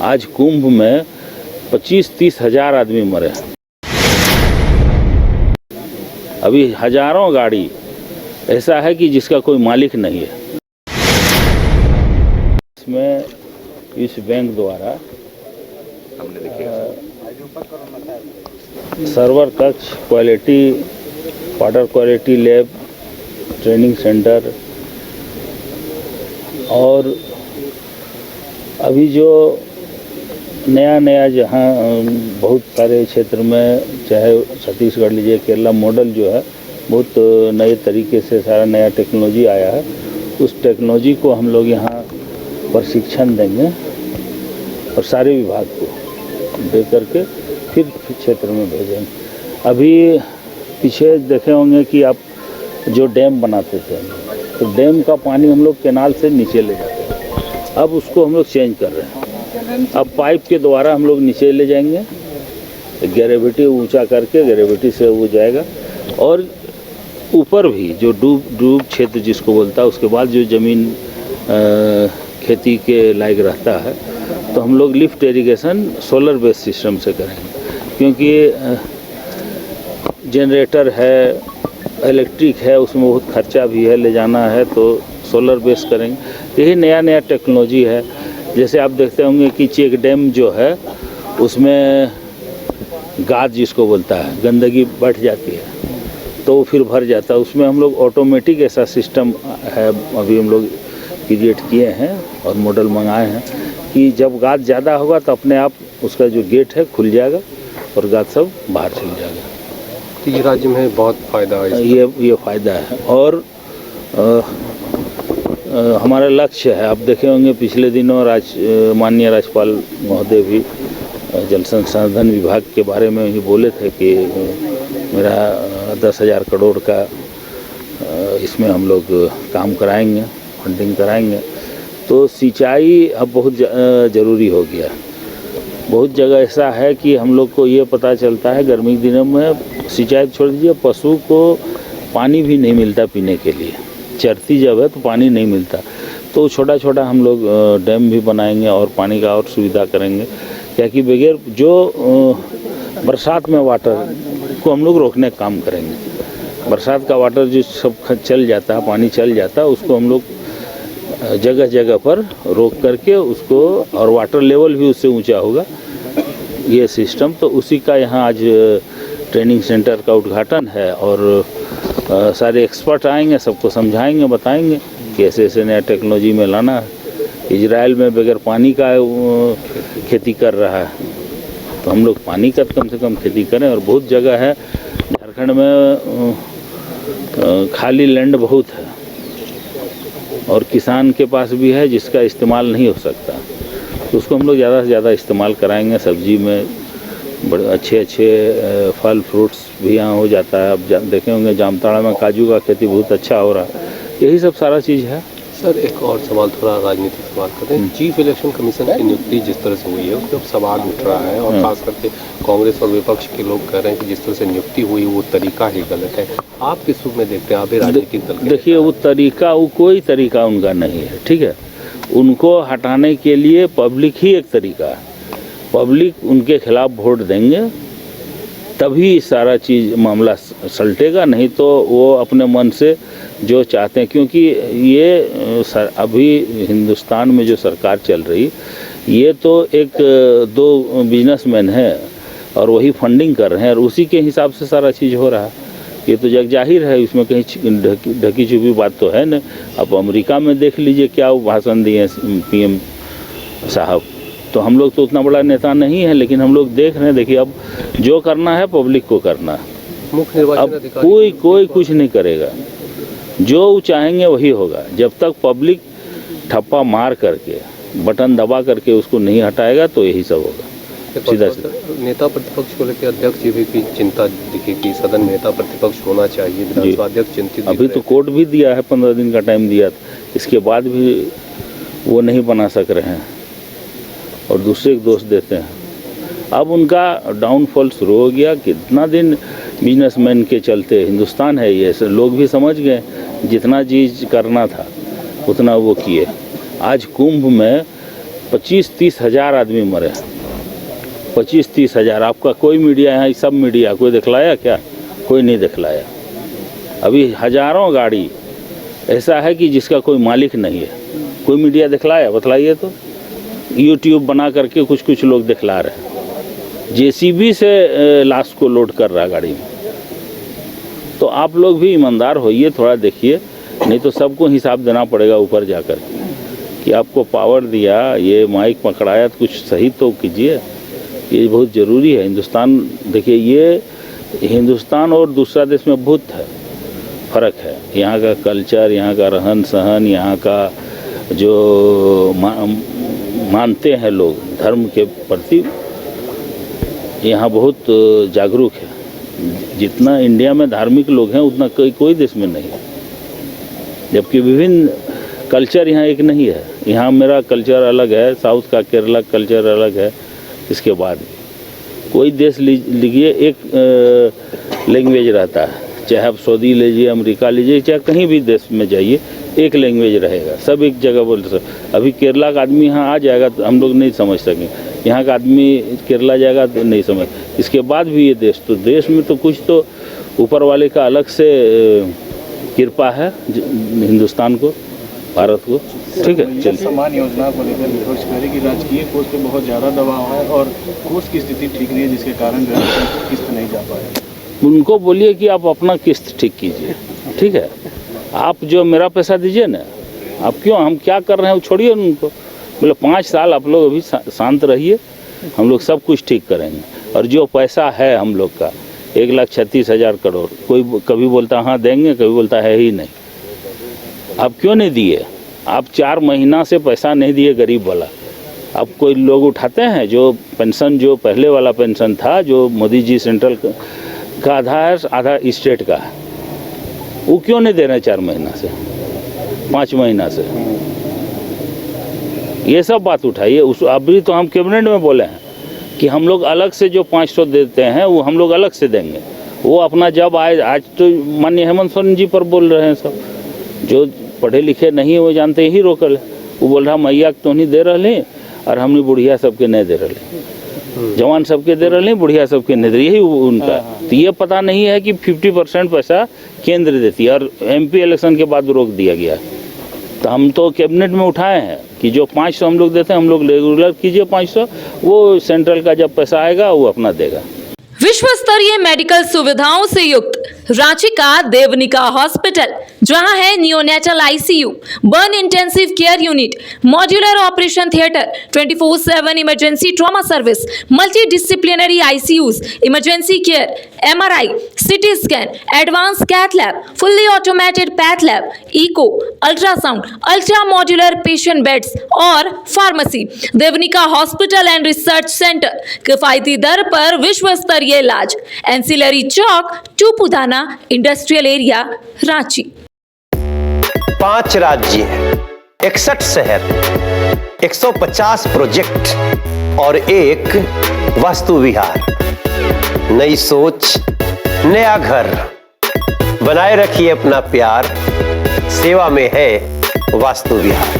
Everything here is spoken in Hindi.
आज कुंभ में 25-30 हजार आदमी मरे। अभी हजारों गाड़ी ऐसा है कि जिसका कोई मालिक नहीं है। इसमें इस बैंक द्वारा सर्वर कक्ष, quality, water quality lab, training centre और अभी जो नया जहाँ बहुत सारे क्षेत्र में, चाहे छत्तीसगढ़ लीजिए, केरला मॉडल जो है बहुत नए तरीके से सारा नया टेक्नोलॉजी आया है। उस टेक्नोलॉजी को हम लोग यहाँ प्रशिक्षण देंगे और सारे विभाग को दे करके फिर क्षेत्र में भेजेंगे। अभी पीछे देखे होंगे कि आप जो डैम बनाते थे तो डैम का पानी हम लोग कैनाल से नीचे ले जाते हैं। अब उसको हम लोग चेंज कर रहे हैं। अब पाइप के द्वारा हम लोग नीचे ले जाएंगे, ग्रेविटी ऊंचा करके ग्रेविटी से वो जाएगा और ऊपर भी जो डूब क्षेत्र जिसको बोलता है, उसके बाद जो ज़मीन खेती के लायक रहता है तो हम लोग lift irrigation solar based system से करेंगे, क्योंकि जनरेटर है, इलेक्ट्रिक है, उसमें बहुत खर्चा भी है, ले जाना है तो सोलर बेस्ड करेंगे। यही नया टेक्नोलॉजी है। जैसे आप देखते होंगे कि चेक डैम जो है उसमें गाद जिसको बोलता है, गंदगी बढ़ जाती है तो वो फिर भर जाता है। उसमें हम लोग ऑटोमेटिक ऐसा सिस्टम है, अभी हम लोग क्रिएट किए हैं और मॉडल मंगाए हैं कि जब गाद ज़्यादा होगा तो अपने आप उसका जो गेट है खुल जाएगा और गाद सब बाहर चल जाएगा। तो ये राज्य में बहुत फ़ायदा है, ये फ़ायदा है। और हमारा लक्ष्य है, आप देखे होंगे पिछले दिनों माननीय राज्यपाल महोदय भी जल संसाधन विभाग के बारे में ही बोले थे कि मेरा 10,000 करोड़ का इसमें हम लोग काम कराएंगे, फंडिंग कराएंगे। तो सिंचाई अब बहुत ज़रूरी हो गया। बहुत जगह ऐसा है कि हम लोग को ये पता चलता है गर्मी के दिनों में सिंचाई छोड़ दीजिए, पशु को पानी भी नहीं मिलता पीने के लिए। चरती जब है तो पानी नहीं मिलता, तो छोटा हम लोग डैम भी बनाएंगे और पानी का और सुविधा करेंगे, क्या कि बगैर जो बरसात में वाटर को हम लोग रोकने का काम करेंगे। बरसात का वाटर जो सब चल जाता है, पानी चल जाता है, उसको हम लोग जगह पर रोक करके उसको, और वाटर लेवल भी उससे ऊंचा होगा ये सिस्टम। तो उसी का यहाँ आज ट्रेनिंग सेंटर का उद्घाटन है और सारे एक्सपर्ट आएंगे, सबको समझाएंगे, बताएंगे कि ऐसे नया टेक्नोलॉजी में लाना है। इजराइल में बगैर पानी का खेती कर रहा है, तो हम लोग पानी का कम से कम खेती करें। और बहुत जगह है झारखंड में खाली लैंड बहुत है और किसान के पास भी है जिसका इस्तेमाल नहीं हो सकता, तो उसको हम लोग ज़्यादा से ज़्यादा इस्तेमाल कराएंगे। सब्जी में बड़े अच्छे फल फ्रूट्स भी यहाँ हो जाता है। अब देखे होंगे जामताड़ा में काजू का खेती बहुत अच्छा हो रहा है। यही सब सारा चीज़ है। सर एक और सवाल, थोड़ा राजनीतिक सवाल करते हैं। चीफ इलेक्शन कमीशन की नियुक्ति जिस तरह से हुई है उसके अब सवाल उठ रहा है और खास करके कांग्रेस और विपक्ष के लोग कह रहे हैं कि जिस तरह से नियुक्ति हुई वो तरीका ही गलत है। आप किस रूप में देखते हैं? आप भी राजनीतिक दल, देखिए वो कोई तरीका उनका नहीं है, ठीक है। उनको हटाने के लिए पब्लिक ही एक तरीका है। पब्लिक उनके खिलाफ वोट देंगे तभी सारा चीज़ मामला सलटेगा, नहीं तो वो अपने मन से जो चाहते हैं। क्योंकि ये अभी हिंदुस्तान में जो सरकार चल रही, ये तो एक दो बिजनेसमैन हैं और वही फंडिंग कर रहे हैं और उसी के हिसाब से सारा चीज़ हो रहा है। ये तो जग जाहिर है, इसमें कहीं ढकी छुपी बात तो है न। अब अमेरिका में देख लीजिए क्या वो भाषण दिए PM साहब। तो हम लोग तो उतना बड़ा नेता नहीं है, लेकिन हम लोग देख रहे हैं। देखिए अब जो करना है पब्लिक को करना है। मुख्य निर्वाचन अब अधिकारी कोई कुछ नहीं करेगा, जो वो चाहेंगे वही होगा। जब तक पब्लिक ठप्पा मार करके, बटन दबा करके उसको नहीं हटाएगा तो यही सब होगा। सीधा नेता प्रतिपक्ष को लेकर अध्यक्ष जी की चिंता दिखी कि सदन में नेता प्रतिपक्ष होना चाहिए, विधानसभा अध्यक्ष चिंतित। अभी तो कोर्ट भी दिया है, 15 दिन का टाइम दिया, इसके बाद भी वो नहीं बना सक रहे हैं और दूसरे को दोष देते हैं। अब उनका डाउनफॉल शुरू हो गया। कितना दिन बिजनेसमैन के चलते हिंदुस्तान है, ये लोग भी समझ गए। जितना चीज़ करना था उतना वो किए। आज कुंभ में 25-30 हज़ार आदमी मरे, 25-30 हज़ार। आपका कोई मीडिया यहाँ, सब मीडिया कोई दिखलाया क्या? कोई नहीं दिखलाया। अभी हज़ारों गाड़ी ऐसा है कि जिसका कोई मालिक नहीं है, कोई मीडिया दिखलाया? बतलाइए तो। यूट्यूब बना करके कुछ कुछ लोग दिखला रहे हैं, जेसीबी से लाश को लोड कर रहा गाड़ी में। तो आप लोग भी ईमानदार होइए, थोड़ा देखिए, नहीं तो सबको हिसाब देना पड़ेगा ऊपर जाकर कि आपको पावर दिया, ये माइक पकड़ाया, तो कुछ सही तो कीजिए। ये बहुत ज़रूरी है। हिंदुस्तान देखिए, ये हिंदुस्तान और दूसरा देश में बहुत फ़र्क है। यहाँ का कल्चर, यहाँ का रहन सहन, यहाँ का जो मानते हैं लोग धर्म के प्रति, यहाँ बहुत जागरूक है। जितना इंडिया में धार्मिक लोग हैं उतना कोई देश में नहीं है। जबकि विभिन्न कल्चर यहाँ एक नहीं है। यहाँ मेरा कल्चर अलग है, साउथ का केरला कल्चर अलग है। इसके बाद कोई देश लीजिए, एक लैंग्वेज रहता है, चाहे आप सऊदी लीजिए, अमेरिका लीजिए, चाहे कहीं भी देश में जाइए, एक लैंग्वेज रहेगा, सब एक जगह बोलते सब। अभी केरला का आदमी यहाँ आ जाएगा तो हम लोग नहीं समझ सकेंगे, यहाँ का आदमी केरला जाएगा तो नहीं समझ। इसके बाद भी ये देश में तो कुछ तो ऊपर वाले का अलग से कृपा है हिंदुस्तान को, भारत को। ठीक है, चलिए। समान योजना को लेकर विपक्ष कह रही कि राजकीय कोष पे बहुत ज़्यादा दबाव है और कोष की स्थिति ठीक नहीं है, जिसके कारण किस्त नहीं जा पा रहे। उनको बोलिए कि आप अपना किस्त ठीक कीजिए। ठीक है, आप जो मेरा पैसा दीजिए ना, आप क्यों, हम क्या कर रहे हैं वो छोड़िए उनको। बोले 5 साल आप लोग अभी शांत रहिए, हम लोग सब कुछ ठीक करेंगे। और जो पैसा है हम लोग का 1,36,000 करोड़, कोई कभी बोलता हाँ देंगे, कभी बोलता है ही नहीं। आप क्यों नहीं दिए? आप 4 महीना से पैसा नहीं दिए गरीब वाला। अब कोई लोग उठाते हैं जो पेंशन, जो पहले वाला पेंशन था, जो मोदी जी सेंट्रल का आधा है, आधा स्टेट का है, वो क्यों नहीं दे रहे 4 महीना से, 5 महीना से? ये सब बात उठाइए। उस अभी तो हम कैबिनेट में बोले हैं कि हम लोग अलग से जो 500 देते हैं वो हम लोग अलग से देंगे। वो अपना जब आए, आज तो माननीय हेमंत सोरेन जी पर बोल रहे हैं सब, जो पढ़े लिखे नहीं वो जानते ही रोकल। वो बोल रहा मैया तो नहीं दे रहे और हमने बुढ़िया सबके नहीं दे रहे, जवान सबके दे रहे, बुढ़िया सबके नहीं दे रहे, यही उनका। तो ये पता नहीं है कि 50% पैसा केंद्र देती है और MP इलेक्शन के बाद रोक दिया गया। तो हम तो कैबिनेट में उठाए हैं कि जो 500 हम लोग देते हैं, हम लोग रेगुलर कीजिए 500, वो सेंट्रल का जब पैसा आएगा वो अपना देगा। विश्व स्तरीय मेडिकल सुविधाओं से युक्त रांची का देवनिका हॉस्पिटल, जहां है neonatal ICU, burn intensive care unit, modular operation theatre, 24/7 emergency trauma service, multi disciplinary ICUs, emergency care, MRI, CT scan, advance cath lab, fully automated path lab, echo, ultrasound, ultra modular patient beds और pharmacy. Devanika hospital and research centre, किफायती दर पर विश्व स्तरीय इलाज, ancillary Chowk, Tupudana industrial area, Ranchi. 5 राज्य, 61 शहर, 150 प्रोजेक्ट और एक वास्तु विहार। नई सोच, नया घर। बनाए रखिए अपना प्यार, सेवा में है वास्तु विहार।